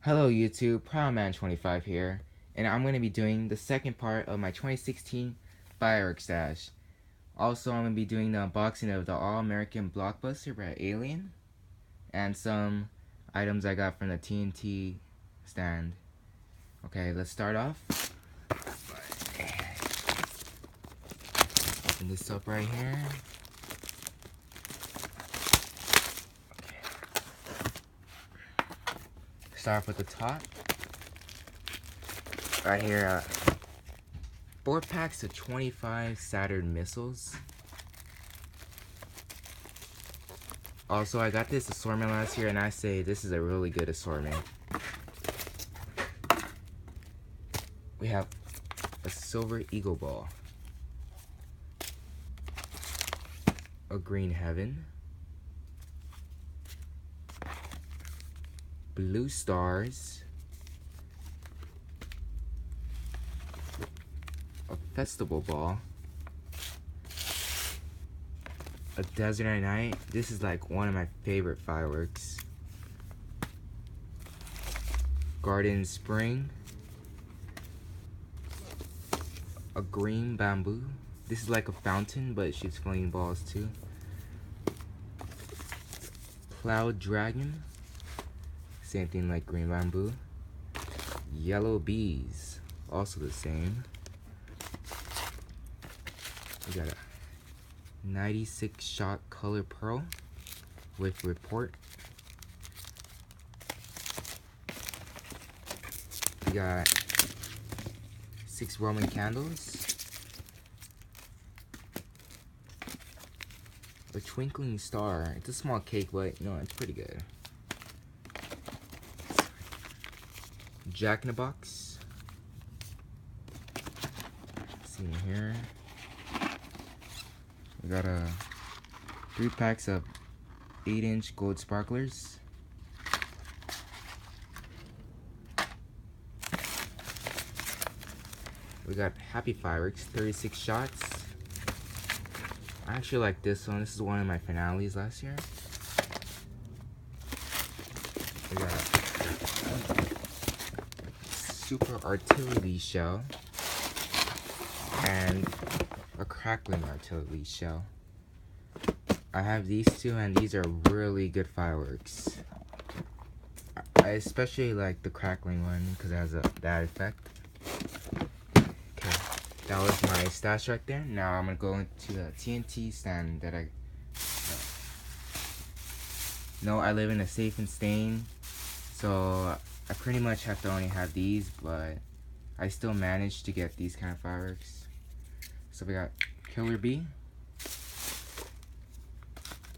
Hello YouTube, ProudMan25 here, and I'm going to be doing the second part of my 2016 Firework stash. Also, I'm going to be doing the unboxing of the All-American Blockbuster by Alien, and some items I got from the TNT stand. Okay, let's start off. Open this up right here. Start off with the top. Right here, 4 packs of 25 Saturn missiles. Also, I got this assortment last year, and I say this is a really good assortment. We have a silver eagle ball, a green heaven, blue stars, a festival ball, a desert at night. This is like one of my favorite fireworks. Garden spring, a green bamboo. This is like a fountain, but it shoots flame balls too. Cloud dragon, same thing like green bamboo. Yellow bees, also the same. We got a 96 shot color pearl with report. We got 6 Roman candles, a twinkling star. It's a small cake, but you know, it's pretty good. Jack in the Box. See here. We got 3 packs of 8-inch gold sparklers. We got Happy Fireworks, 36 shots. I actually like this one. This is one of my finales last year. We got Super Artillery Shell and a Crackling Artillery Shell. I have these two, and these are really good fireworks. I especially like the Crackling one because it has that effect. That was my stash right there. Now I'm gonna go into the TNT stand that I know. I live in a safe and stain, so I pretty much have to only have these, but I still managed to get these kind of fireworks. So we got Killer Bee,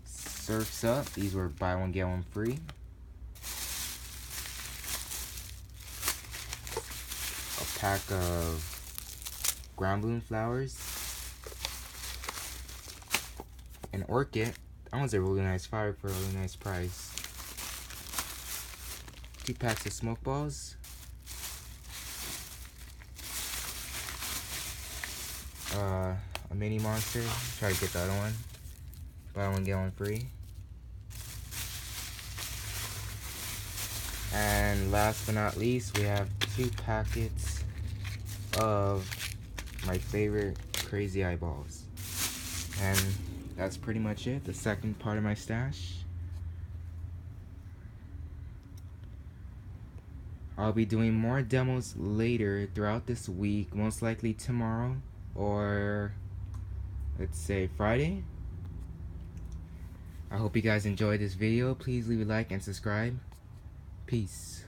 Surf's Up. These were buy one get one free. A pack of ground balloon flowers, an orchid. That one's a really nice fire for a really nice price. 2 packs of smoke balls, a mini monster. Try to get the other one. Buy one get one free. And last but not least, we have 2 packets of my favorite crazy eyeballs. And that's pretty much it, the second part of my stash. I'll be doing more demos later throughout this week, most likely tomorrow or let's say Friday. I hope you guys enjoyed this video. Please leave a like and subscribe. Peace.